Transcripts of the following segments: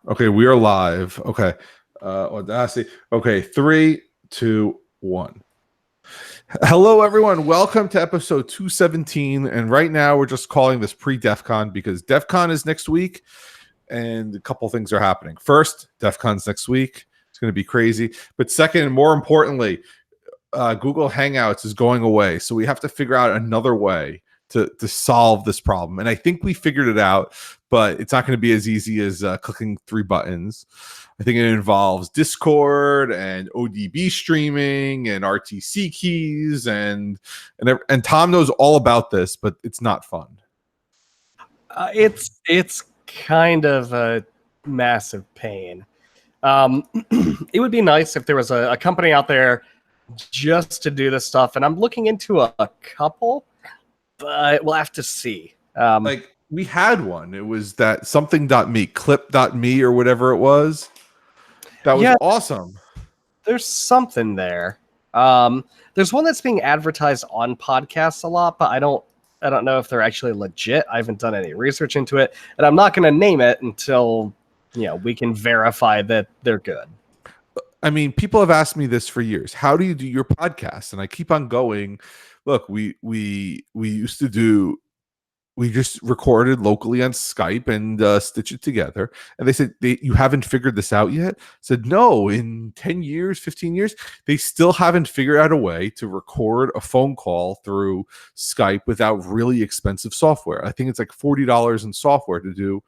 Okay, we are live. Okay. Audacity. Okay, 3, 2, 1. Hello, everyone. Welcome to episode 217. And right now, we're just calling this pre-Defcon because Defcon is next week, and a couple things are happening. First, Defcon's next week. It's going to be crazy. But second, and more importantly, Google Hangouts is going away. So we have to figure out another way to solve this problem. And I think we figured it out, but it's not going to be as easy as clicking 3 buttons. I think it involves Discord and ODB streaming and RTC keys and Tom knows all about this, but it's not fun. It's kind of a massive pain. It would be nice if there was a company out there just to do this stuff, and I'm looking into a couple, but we'll have to see. Like we had one. It was that something.me, clip.me or whatever it was. That was awesome. There's something there. There's one that's being advertised on podcasts a lot, but I don't know if they're actually legit. I haven't done any research into it, and I'm not going to name it until we can verify that they're good. I mean, people have asked me this for years. How do you do your podcast? And I keep on going. Look, we used to do. We just recorded locally on Skype and stitch it together. And they said, you haven't figured this out yet? I said, no, in 10 years, 15 years, they still haven't figured out a way to record a phone call through Skype without really expensive software. I think it's like $40 in software to do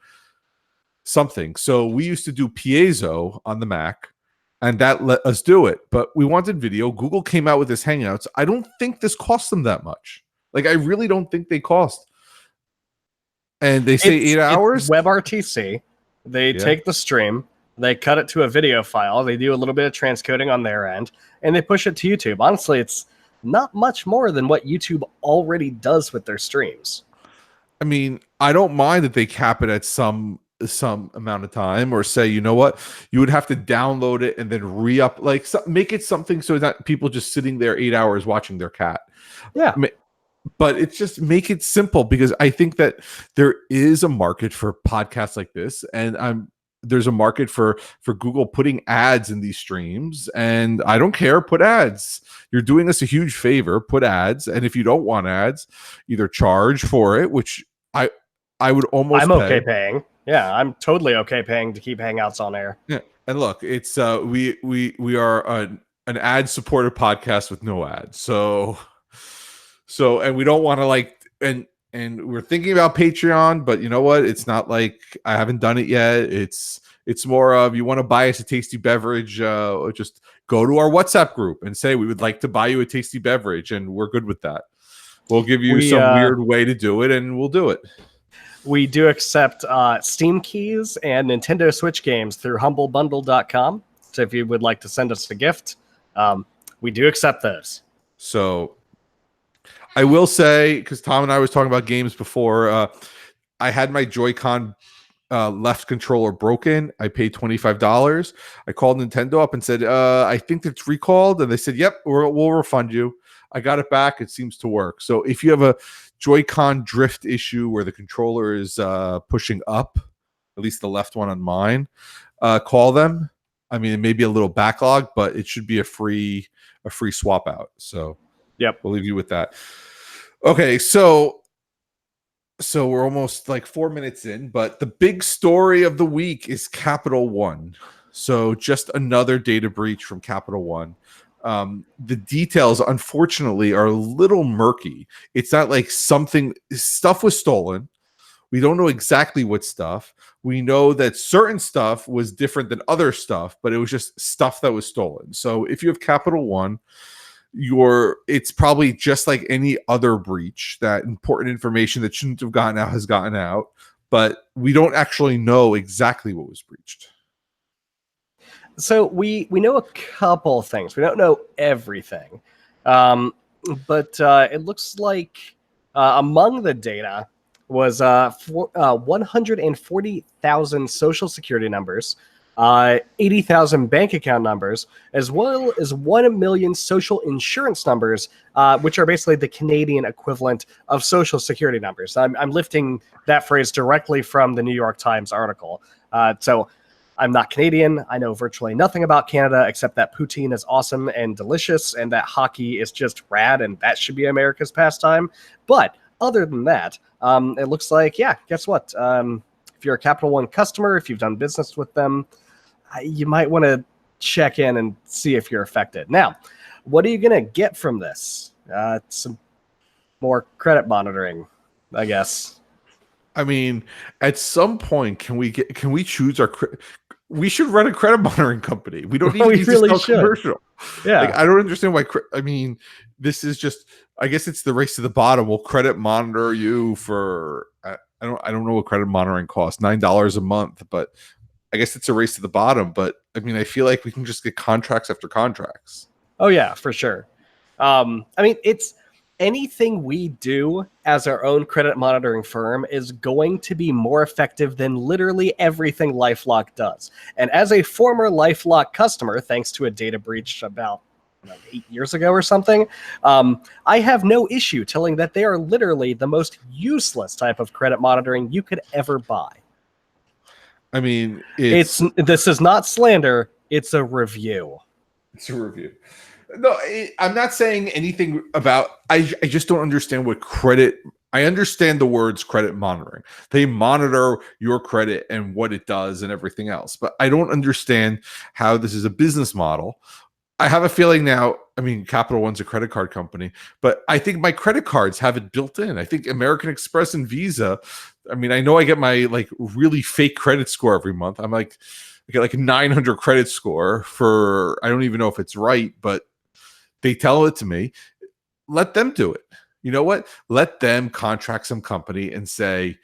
something. So we used to do Piezo on the Mac, and that let us do it. But we wanted video. Google came out with this Hangouts. I don't think this cost them that much. Like, I really don't think they cost. And they say 8 hours? It's WebRTC. They take the stream, they cut it to a video file, they do a little bit of transcoding on their end, and they push it to YouTube. Honestly, it's not much more than what YouTube already does with their streams. I mean, I don't mind that they cap it at some amount of time, or say, you know what, you would have to download it and then re-up, like make it something so that people just sitting there 8 hours watching their cat. Yeah. But it's just make it simple, because I think that there is a market for podcasts like this, and there's a market for Google putting ads in these streams, and I don't care. Put ads. You're doing us a huge favor. Put ads, and if you don't want ads, either charge for it, which I would almost. I'm okay paying. Yeah, I'm totally okay paying to keep Hangouts on air. Yeah, and look, it's we are an ad supported podcast with no ads, So, and we don't want to and we're thinking about Patreon, but you know what? It's not like I haven't done it yet. It's more of, you want to buy us a tasty beverage, just go to our WhatsApp group and say, we would like to buy you a tasty beverage, and we're good with that. We'll give you some weird way to do it, and we'll do it. We do accept Steam keys and Nintendo Switch games through humblebundle.com. So if you would like to send us a gift, we do accept those. So I will say, because Tom and I was talking about games before, I had my Joy-Con left controller broken. I paid $25. I called Nintendo up and said, I think it's recalled. And they said, yep, we'll refund you. I got it back. It seems to work. So if you have a Joy-Con drift issue where the controller is pushing up, at least the left one on mine, call them. I mean, it may be a little backlog, but it should be a free swap out. So yep, we'll leave you with that. Okay, so we're almost like 4 minutes in, but the big story of the week is Capital One. So just another data breach from Capital One. The details, unfortunately, are a little murky. It's not like stuff was stolen. We don't know exactly what stuff. We know that certain stuff was different than other stuff, but it was just stuff that was stolen. So if you have Capital One, it's probably just like any other breach, that important information that shouldn't have gotten out has gotten out, but we don't actually know exactly what was breached. So we know a couple things. We don't know everything, but it looks like among the data was 140,000 social security numbers, 80,000 bank account numbers, as well as 1 million social insurance numbers, which are basically the Canadian equivalent of social security numbers. I'm lifting that phrase directly from the New York Times article. So I'm not Canadian. I know virtually nothing about Canada except that poutine is awesome and delicious and that hockey is just rad and that should be America's pastime. But other than that, it looks like, yeah, guess what? If you're a Capital One customer, if you've done business with them, you might want to check in and see if you're affected. Now, what are you going to get from this? Some more credit monitoring, I guess. I mean, at some point, can we choose our? We should run a credit monitoring company. We don't even need to sell commercial. Yeah, like, I don't understand why. I mean, this is just. I guess it's the race to the bottom. We'll credit monitor you for. I don't know what credit monitoring costs. $9 a month, but I guess it's a race to the bottom. But I mean, I feel like we can just get contracts after contracts. Oh yeah, for sure. I mean, it's anything we do as our own credit monitoring firm is going to be more effective than literally everything LifeLock does. And as a former LifeLock customer, thanks to a data breach about 8 years ago or something, I have no issue telling that they are literally the most useless type of credit monitoring you could ever buy. I mean, this is not slander. It's a review. It's a review. No, I'm not saying anything about. I just don't understand what credit. I understand the words credit monitoring. They monitor your credit and what it does and everything else. But I don't understand how this is a business model. I have a feeling now. I mean, Capital One's a credit card company, but I think my credit cards have it built in. I think American Express and Visa. I mean, I know I get my really fake credit score every month. I get a 900 credit score for. I don't even know if it's right, but they tell it to me. Let them do it. You know what? Let them contract some company and say,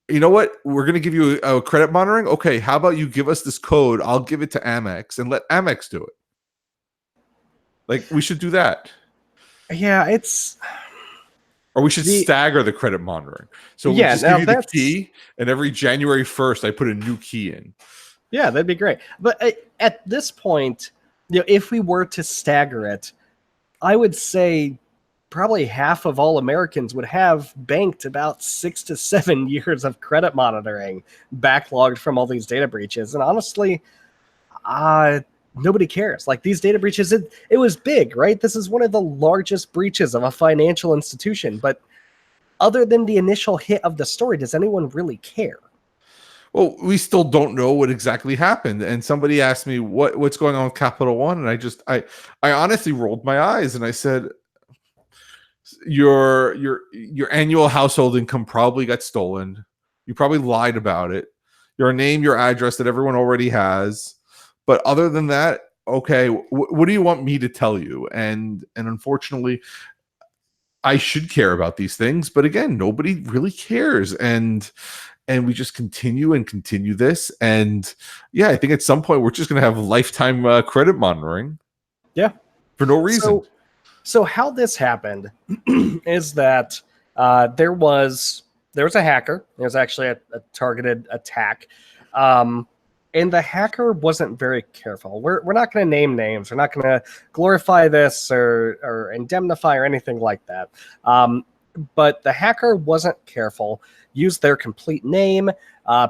you know what? We're going to give you a credit monitoring. Okay, how about you give us this code? I'll give it to Amex and let Amex do it. We should do that. Yeah, or we should stagger the credit monitoring. So we just give you the key, and every January 1st, I put a new key in. Yeah, that'd be great. But at this point, if we were to stagger it, I would say probably half of all Americans would have banked about 6 to 7 years of credit monitoring backlogged from all these data breaches. And honestly, nobody cares. These data breaches, it was big, right? This is one of the largest breaches of a financial institution. But other than the initial hit of the story, does anyone really care? Well, we still don't know what exactly happened. And somebody asked me what's going on with Capital One. And I honestly rolled my eyes and I said, your annual household income probably got stolen. You probably lied about it. Your name, your address that everyone already has. But other than that, okay, what do you want me to tell you? And unfortunately, I should care about these things. But again, nobody really cares. And we just continue this. And yeah, I think at some point we're just going to have lifetime credit monitoring. Yeah. For no reason. So how this happened is that there was a hacker. There was actually a targeted attack. And the hacker wasn't very careful. We're not going to name names. We're not going to glorify this or indemnify or anything like that. But the hacker wasn't careful, used their complete name,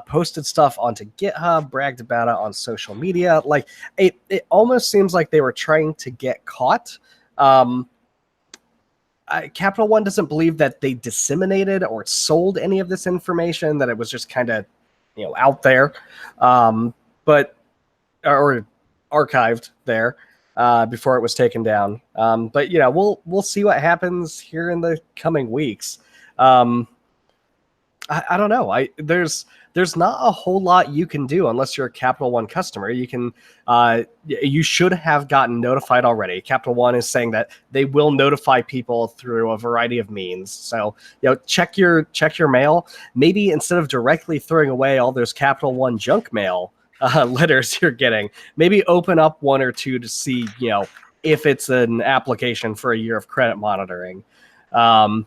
posted stuff onto GitHub, bragged about it on social media. It almost seems like they were trying to get caught. Capital One doesn't believe that they disseminated or sold any of this information, that it was just kind of, out there, or archived there before it was taken down. But we'll see what happens here in the coming weeks. I don't know. There's not a whole lot you can do unless you're a Capital One customer. You should have gotten notified already. Capital One is saying that they will notify people through a variety of means. So, check your mail. Maybe instead of directly throwing away all those Capital One junk mail letters you're getting, maybe open up one or two to see, if it's an application for a year of credit monitoring. Yeah.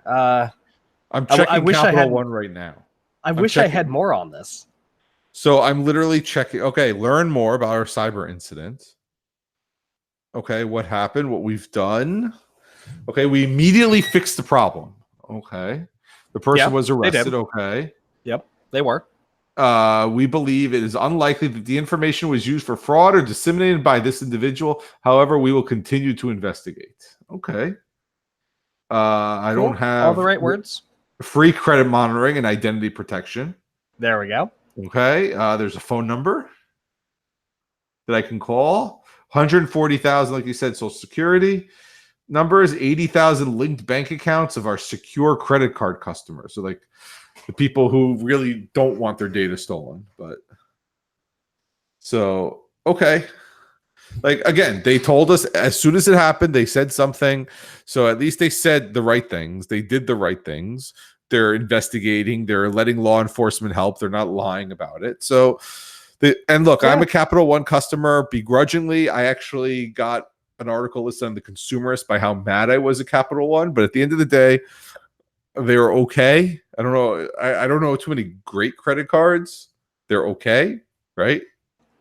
I'm checking Capital One right now. I wish I had more on this. So I'm literally checking. Okay, learn more about our cyber incident. Okay, what happened? What we've done? Okay, we immediately fixed the problem. Okay, the person was arrested. Okay. Yep, they were. We believe it is unlikely that the information was used for fraud or disseminated by this individual. However, we will continue to investigate. Okay. I Cool. don't have all the right words. Free credit monitoring and identity protection. There we go. Okay. There's a phone number that I can call. 140,000, like you said, Social Security numbers, 80,000 linked bank accounts of our secure credit card customers. So like the people who really don't want their data stolen. But so, okay. Like, again, they told us as soon as it happened, they said something. So at least they said the right things. They did the right things. They're investigating. They're letting law enforcement help. They're not lying about it. So, and look, I'm a Capital One customer. Begrudgingly, I actually got an article listed on the Consumerist by how mad I was at Capital One. But at the end of the day, they were okay. I don't know. I don't know too many great credit cards. They're okay, right?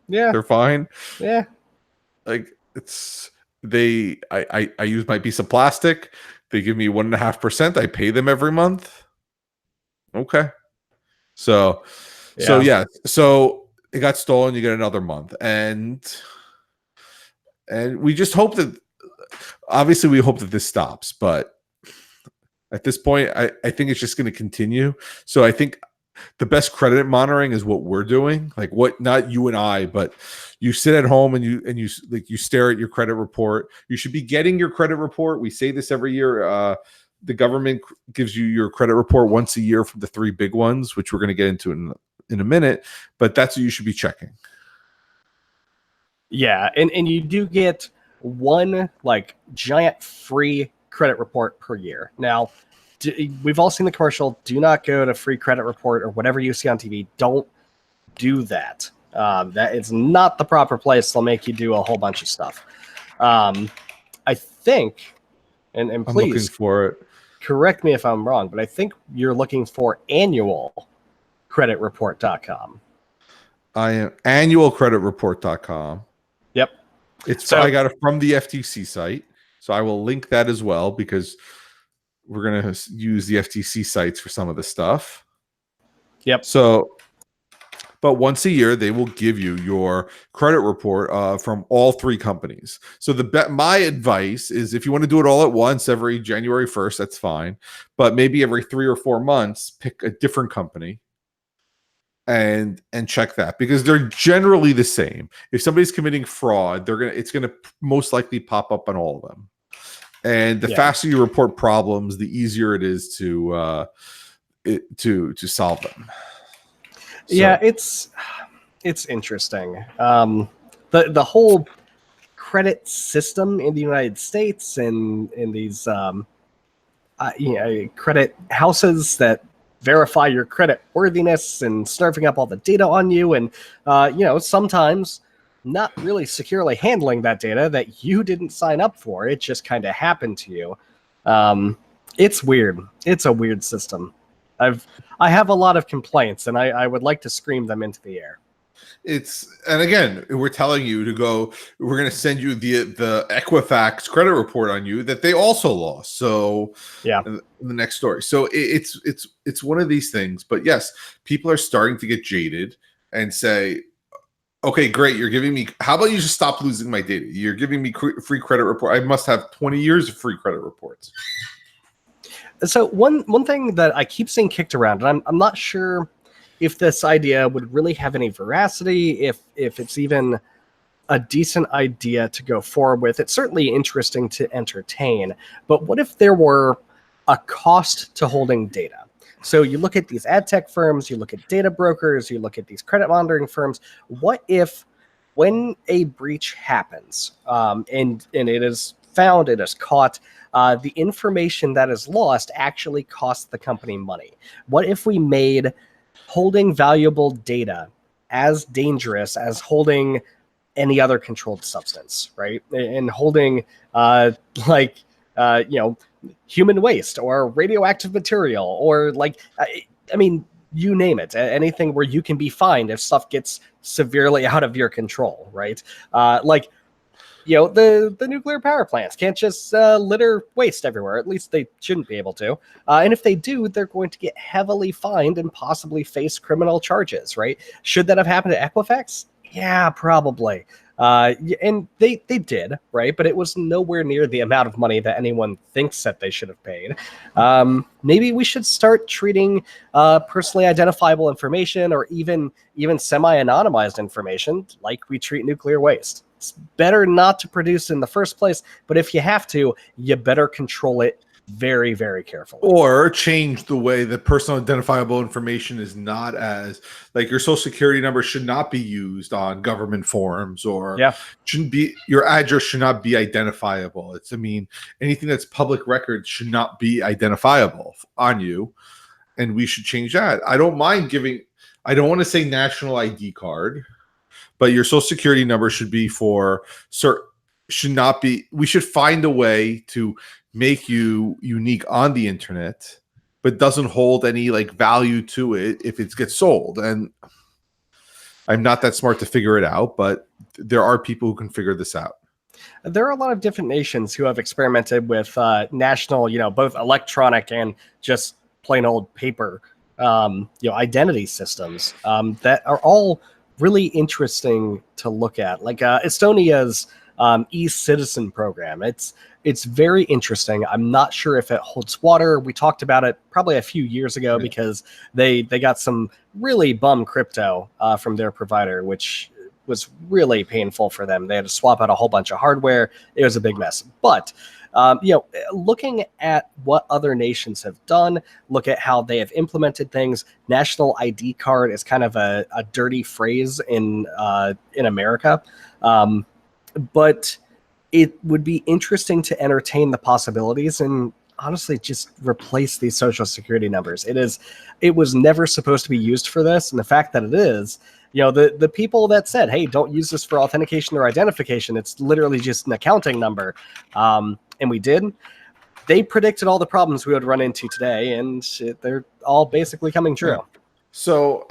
Yeah, they're fine. Yeah. Like I use my piece of plastic. They give me 1.5%. I pay them every month. Okay. So it got stolen. You get another month, and we just hope that. Obviously, we hope that this stops, but at this point, I think it's just going to continue. So I think the best credit monitoring is what we're doing. Like not you and I, but you sit at home and you stare at your credit report. You should be getting your credit report. We say this every year. The government gives you your credit report once a year from the 3 big ones, which we're going to get into in a minute. But that's what you should be checking. Yeah, and you do get one like giant free credit report per year. Now, we've all seen the commercial. Do not go to free credit report or whatever you see on TV. Don't do that. That is not the proper place. They'll make you do a whole bunch of stuff. I think, and I'm please looking for it. Correct me if I'm wrong, but I think you're looking for annualcreditreport.com. I am annualcreditreport.com. Yep. I got it from the FTC site. So I will link that as well because we're going to use the FTC sites for some of the stuff. Yep. So, but once a year, they will give you your credit report from all 3 companies. So my advice is if you want to do it all at once every January 1st, that's fine. But maybe every 3 or 4 months, pick a different company and check that because they're generally the same. If somebody's committing fraud, it's gonna most likely pop up on all of them. And the faster you report problems, the easier it is to solve them. So. Yeah, it's interesting. The whole credit system in the United States and in these credit houses that verify your credit worthiness and snarfing up all the data on you, and sometimes not really securely handling that data that you didn't sign up for. It just kind of happened to you. It's weird. It's a weird system. I have a lot of complaints, and I would like to scream them into the air. And again, we're telling you to go. We're going to send you the Equifax credit report on you that they also lost. So the next story. So it's one of these things. But yes, people are starting to get jaded and say, okay, great. You're giving me. How about you just stop losing my data? You're giving me free credit report. I must have 20 years of free credit reports. So one thing that I keep seeing kicked around, and I'm not sure if this idea would really have any veracity, if it's even a decent idea to go forward with. It's certainly interesting to entertain, but what if there were a cost to holding data? So you look at these ad tech firms, you look at data brokers, you look at these credit monitoring firms. What if when a breach happens and it is found, it is caught, the information that is lost actually costs the company money? What if we made holding valuable data as dangerous as holding any other controlled substance, right? And holding human waste or radioactive material or you name it, anything where you can be fined if stuff gets severely out of your control, right? Like, the nuclear power plants can't just litter waste everywhere. At least they shouldn't be able to. And if they do, they're going to get heavily fined and possibly face criminal charges, right? Should that have happened to Equifax? Yeah, probably. And they did, right? But it was nowhere near the amount of money that anyone thinks that they should have paid. Maybe we should start treating personally identifiable information, or even semi-anonymized information, like we treat nuclear waste. It's better not to produce in the first place, but if you have to, you better control it very, very carefully. Or change the way that personal identifiable information is not as, like, your social security number should not be used on government forms, or shouldn't be, your address should not be identifiable. I mean, anything that's public record should not be identifiable on you. And we should change that. I don't mind giving, I don't want to say national ID card, but your social security number should be for certain, should not be, we should find a way to make you unique on the internet, but doesn't hold any like value to it if it gets sold. And I'm not that smart to figure it out, but there are people who can figure this out. There are a lot of different nations who have experimented with national, both electronic and just plain old paper, identity systems that are all really interesting to look at. Like Estonia's e-citizen program. It's very interesting. I'm not sure if it holds water. We talked about it probably a few years ago because they got some really bum crypto from their provider, which was really painful for them. They had to swap out a whole bunch of hardware. It was a big mess. But looking at what other nations have done, look at how they have implemented things. National ID card is kind of a dirty phrase in America. But it would be interesting to entertain the possibilities and honestly just replace these social security numbers. It was never supposed to be used for this. And the fact that it is, the people that said, hey, don't use this for authentication or identification, it's literally just an accounting number. And we did. They predicted all the problems we would run into today, and they're all basically coming true. So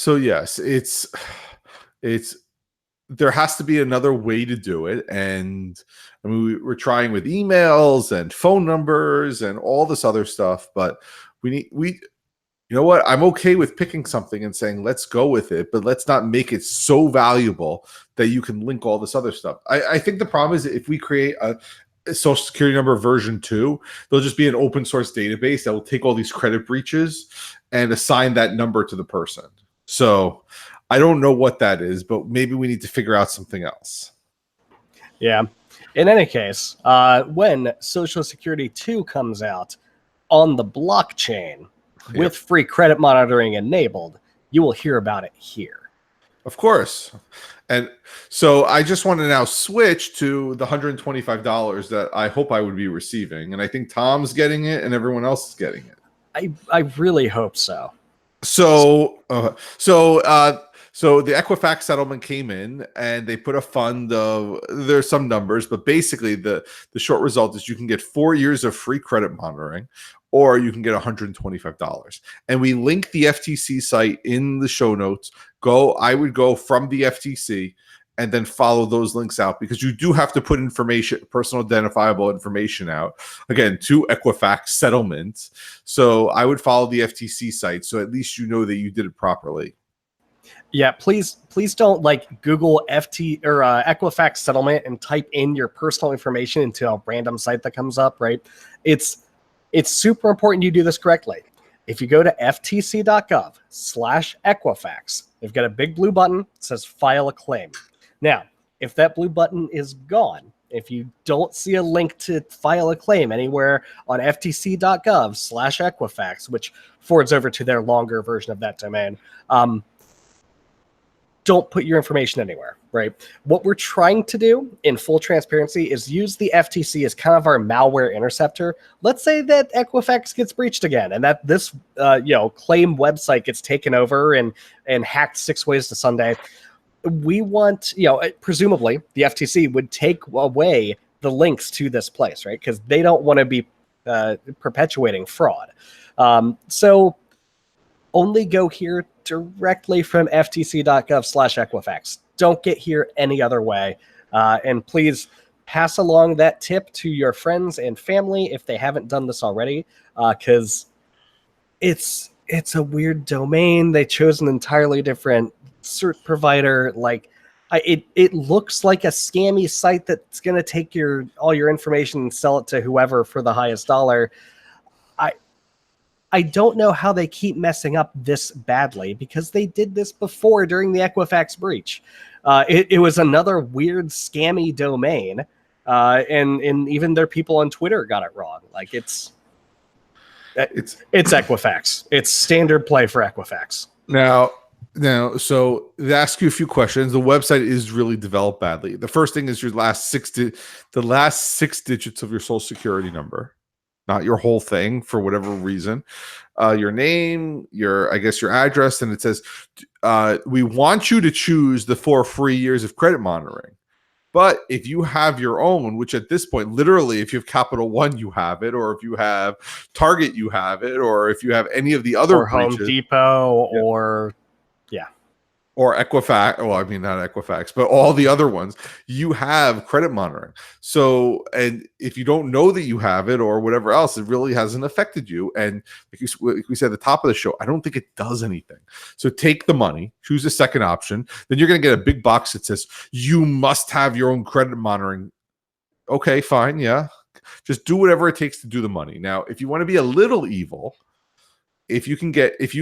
yes, it's there has to be another way to do it. And I mean, we're trying with emails and phone numbers and all this other stuff, but you know what? I'm okay with picking something and saying, let's go with it, but let's not make it so valuable that you can link all this other stuff. I think the problem is if we create a social security number version 2, there'll just be an open source database that will take all these credit breaches and assign that number to the person. So I don't know what that is, but maybe we need to figure out something else. Yeah. In any case, when Social Security 2 comes out on the blockchain with free credit monitoring enabled, you will hear about it here. Of course. And so I just want to now switch to the $125 that I hope I would be receiving. And I think Tom's getting it and everyone else is getting it. I really hope so. So the Equifax settlement came in and they put a fund of, there's some numbers, but basically the short result is you can get 4 years of free credit monitoring, or you can get $125. And we link the FTC site in the show notes. I would go from the FTC and then follow those links out, because you do have to put information, personal identifiable information out, again, to Equifax Settlement. So I would follow the FTC site, so at least you know that you did it properly. Yeah, please don't Google Equifax Settlement and type in your personal information into a random site that comes up, right? It's super important you do this correctly. If you go to ftc.gov/Equifax, they've got a big blue button that says file a claim. Now, if that blue button is gone, if you don't see a link to file a claim anywhere on ftc.gov/Equifax, which forwards over to their longer version of that domain, don't put your information anywhere, right? What we're trying to do in full transparency is use the FTC as kind of our malware interceptor. Let's say that Equifax gets breached again and that this claim website gets taken over and hacked 6 ways to Sunday. We want, presumably the FTC would take away the links to this place, right? Because they don't want to be perpetuating fraud. So only go here directly from ftc.gov/Equifax. Don't get here any other way. And please pass along that tip to your friends and family if they haven't done this already, because it's a weird domain. They chose an entirely different cert provider. Like, it looks like a scammy site that's going to take all your information and sell it to whoever for the highest dollar. I don't know how they keep messing up this badly, because they did this before during the Equifax breach. It was another weird scammy domain, and even their people on Twitter got it wrong. Like, it's Equifax. It's standard play for Equifax. Now, so they ask you a few questions. The website is really developed badly. The first thing is the last 6 digits of your social security number, not your whole thing for whatever reason. Your name, your address, and it says, we want you to choose the 4 free years of credit monitoring. But if you have your own, which at this point, literally, if you have Capital One, you have it, or if you have Target, you have it, or if you have any of the other Home Depot, or Equifax, well, I mean, not Equifax, but all the other ones, you have credit monitoring. So, and if you don't know that you have it or whatever else, it really hasn't affected you. And like we said at the top of the show, I don't think it does anything. So take the money, choose the second option. Then you're going to get a big box that says, you must have your own credit monitoring. Okay, fine. Yeah. Just do whatever it takes to do the money. Now, if you want to be a little evil, if you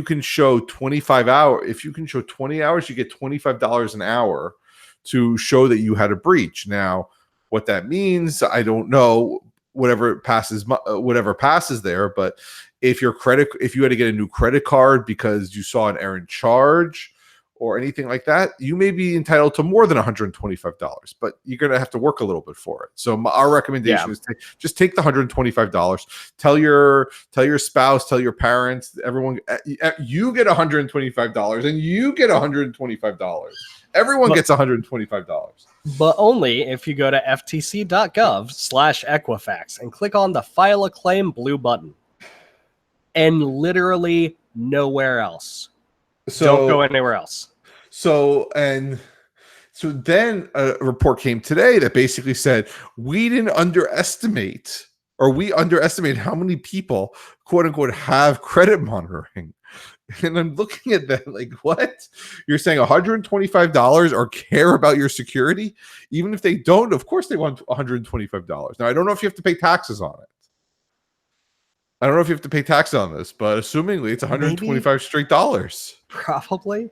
can show 25 hours, if you can show 20 hours, you get $25 an hour to show that you had a breach. Now, what that means, I don't know, whatever passes there. But if you had to get a new credit card because you saw an errant charge or anything like that, you may be entitled to more than $125, but you're going to have to work a little bit for it. So our recommendation is just take the $125. Tell your spouse, tell your parents, everyone, you get $125 and you get $125. Everyone gets $125. But only if you go to ftc.gov/Equifax and click on the File a Claim blue button. And literally nowhere else. So don't go anywhere else. So then a report came today that basically said we underestimated how many people, quote unquote, have credit monitoring. And I'm looking at that like, what? You're saying $125 or care about your security? Even if they don't, of course they want $125. Now, I don't know if you have to pay taxes on it. I don't know if you have to pay tax on this, but assumingly it's 125 straight dollars. Probably.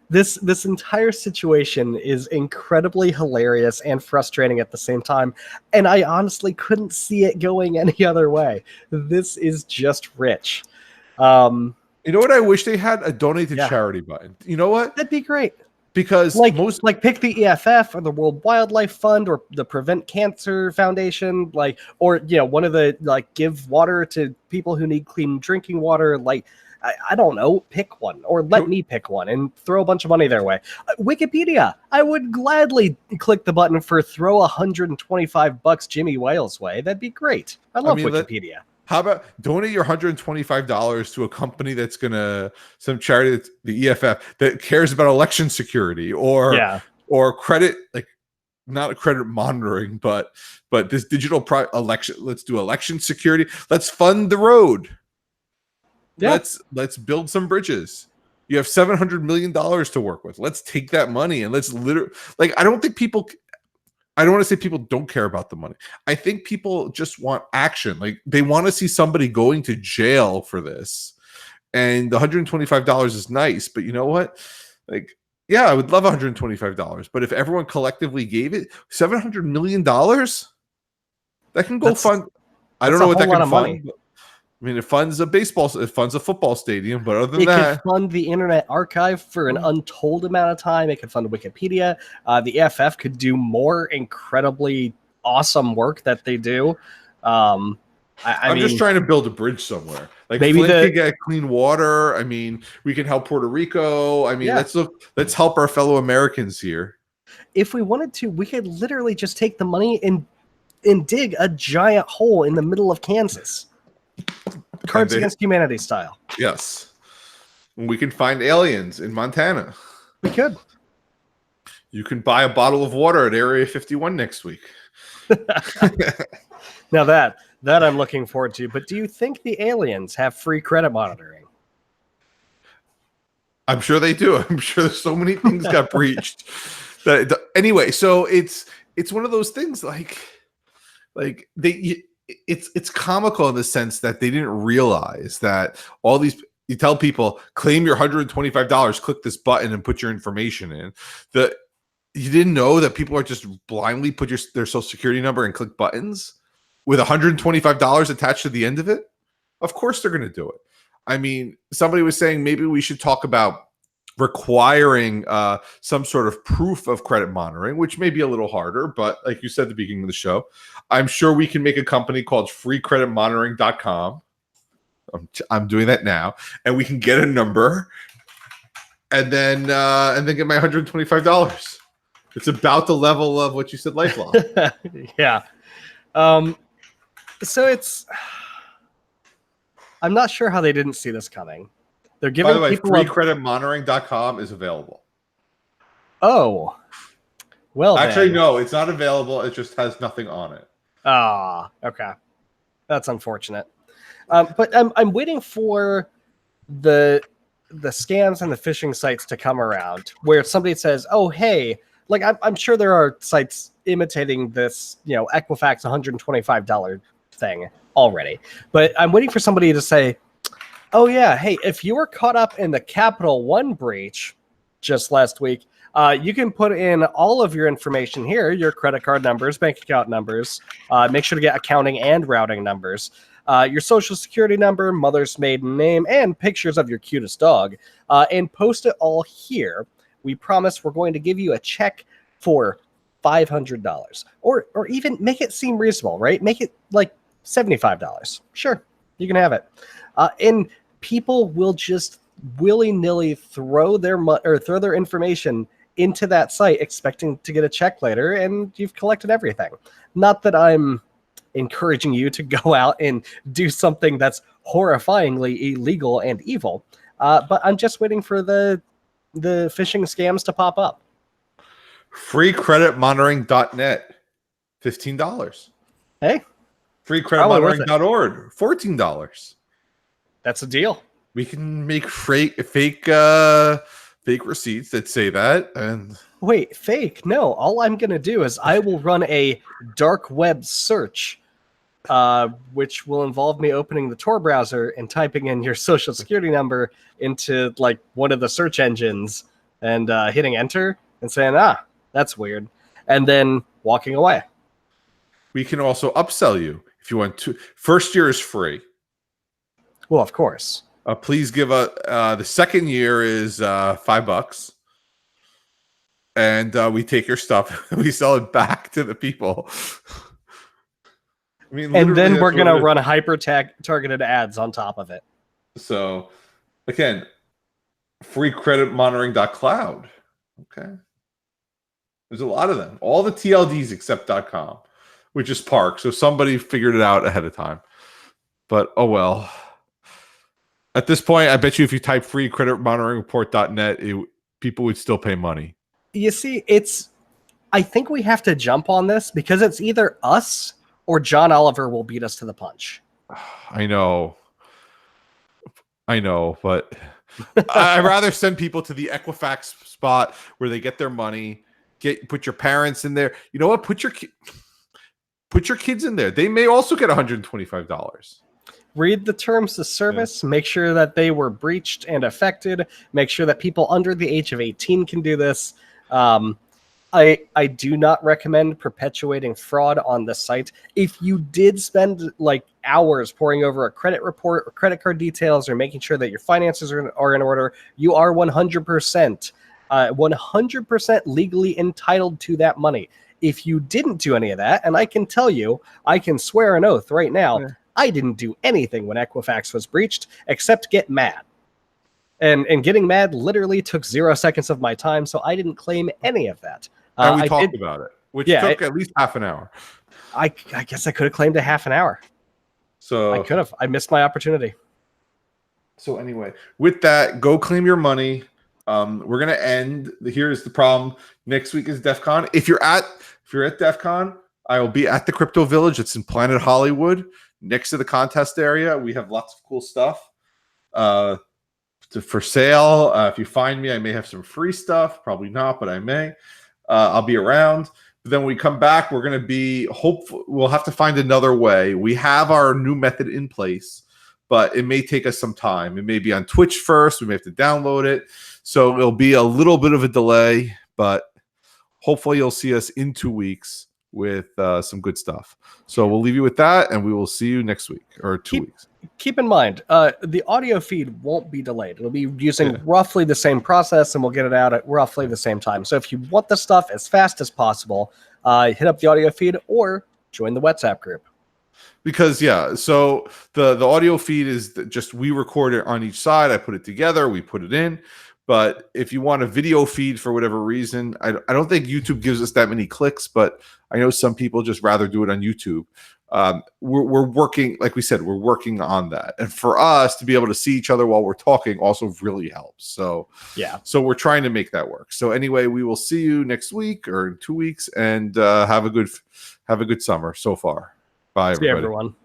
This entire situation is incredibly hilarious and frustrating at the same time, and I honestly couldn't see it going any other way. This is just rich. You know what? I wish they had a donate to charity button. You know what? That'd be great. Because pick the EFF or the World Wildlife Fund or the Prevent Cancer Foundation, or one of the give water to people who need clean drinking water. I don't know, pick one, or let me pick one and throw a bunch of money their way. Wikipedia, I would gladly click the button for throw $125 Jimmy Wales way. That'd be great. I love Wikipedia. How about donate your $125 to a company that's some charity that's the EFF that cares about election security or credit, not a credit monitoring, but this digital election. Let's do election security. Let's fund the road. Yeah. Let's build some bridges. You have $700 million to work with. Let's take that money and let's literally, I don't want to say people don't care about the money. I think people just want action. They want to see somebody going to jail for this. And the $125 is nice, but you know what? I would love $125. But if everyone collectively gave it $700 million, that can go fund. I don't know what that can fund. I mean, it funds a football stadium, but other than that, it could fund the Internet Archive for an untold amount of time. It could fund Wikipedia. The EFF could do more incredibly awesome work that they do. I'm just trying to build a bridge somewhere. Maybe Flint can get clean water. I mean, we can help Puerto Rico. I mean, let's help our fellow Americans here. If we wanted to, we could literally just take the money and dig a giant hole in the middle of Kansas. Cards Against Humanity style. Yes. We can find aliens in Montana. We could. You can buy a bottle of water at Area 51 next week. Now that I'm looking forward to. But do you think the aliens have free credit monitoring? I'm sure they do. I'm sure there's so many things got breached. Anyway, so it's one of those things like it's comical in the sense that they didn't realize that all these. You tell people, claim your $125, click this button and put your information in. You didn't know that people are just blindly put their social security number and click buttons with $125 attached to the end of it? Of course they're going to do it. I mean, somebody was saying maybe we should talk about requiring some sort of proof of credit monitoring, which may be a little harder, but like you said at the beginning of the show, I'm sure we can make a company called freecreditmonitoring.com. I'm doing that now, and we can get a number and then get my $125. It's about the level of what you said, LifeLock. Yeah. So it's. I'm not sure how they didn't see this coming. They're giving. By the way, people freecreditmonitoring.com is available. Oh. Well, actually, then. no, it's not available. It just has nothing on it. Ah, okay. That's unfortunate. But I'm waiting for the scams and the phishing sites to come around where somebody says, "Oh, hey." Like I'm sure there are sites imitating this, Equifax $125 thing already, but I'm waiting for somebody to say, "Oh yeah, hey, if you were caught up in the Capital One breach just last week, you can put in all of your information here, your credit card numbers, bank account numbers, make sure to get accounting and routing numbers, your social security number, mother's maiden name, and pictures of your cutest dog, and post it all here. We promise we're going to give you a check for $500, or even make it seem reasonable, right? Make it like $75. Sure, you can have it." And people will just willy-nilly throw their information into that site, expecting to get a check later, and you've collected everything. Not that I'm encouraging you to go out and do something that's horrifyingly illegal and evil, but I'm just waiting for the phishing scams to pop up. Freecreditmonitoring.net, $15. Hey, freecreditmonitoring.org, $14. That's a deal. We can make fake receipts that say that. And wait, fake? No, all I'm gonna do is I will run a dark web search, which will involve me opening the Tor browser and typing in your social security number into like one of the search engines and hitting enter and saying, that's weird, and then walking away. We can also upsell you if you want to. First year is free. Well, of course. Please give the second year is $5, and we take your stuff and we sell it back to the people. I mean, and then we're gonna run hyper targeted ads on top of it. So, again, freecreditmonitoring.cloud. Okay, there's a lot of them. All the TLDs except .com, which is Park. So somebody figured it out ahead of time. But oh well. At this point, I bet you if you type freecreditmonitoringreport.net, people would still pay money. You see, I think we have to jump on this because it's either us or John Oliver will beat us to the punch. I know, but I'd rather send people to the Equifax spot where they get their money. Put your parents in there. You know what? Put your kids in there. They may also get $125. Read the terms of service, make sure that they were breached and affected, make sure that people under the age of 18 can do this. I do not recommend perpetuating fraud on the site. If you did spend like hours poring over a credit report or credit card details or making sure that your finances are in order, you are 100% legally entitled to that money. If you didn't do any of that, and I can tell you, I can swear an oath right now, I didn't do anything when Equifax was breached except get mad. And getting mad literally took 0 seconds of my time, so I didn't claim any of that. And we talked about it, which took at least half an hour. I guess I could have claimed a half an hour. So I could have. I missed my opportunity. So anyway, with that, go claim your money. We're gonna end. Here's the problem. Next week is Defcon. If you're at Defcon, I will be at the Crypto Village. It's in Planet Hollywood, next to the contest area. We have lots of cool stuff for sale. If you find me, I may have some free stuff. Probably not, but I may. I'll be around. But then when we come back, we're gonna be hopeful. We'll have to find another way. We have our new method in place, but it may take us some time. It may be on Twitch first. We may have to download it. So it'll be a little bit of a delay, but hopefully you'll see us in 2 weeks with some good stuff. So we'll leave you with that, and we will see you next week or 2 weeks. Keep in mind, the audio feed won't be delayed. It'll be using roughly the same process, and we'll get it out at roughly the same time. So if you want the stuff as fast as possible, hit up the audio feed or join the WhatsApp group. Because so the audio feed is just we record it on each side. I put it together, we put it in. But if you want a video feed for whatever reason, I don't think YouTube gives us that many clicks, but I know some people just rather do it on YouTube. We're working, like we said, we're working on that. And for us to be able to see each other while we're talking also really helps. So so we're trying to make that work. So anyway, we will see you next week or in 2 weeks, and have a good summer so far. Bye, everybody. See everyone.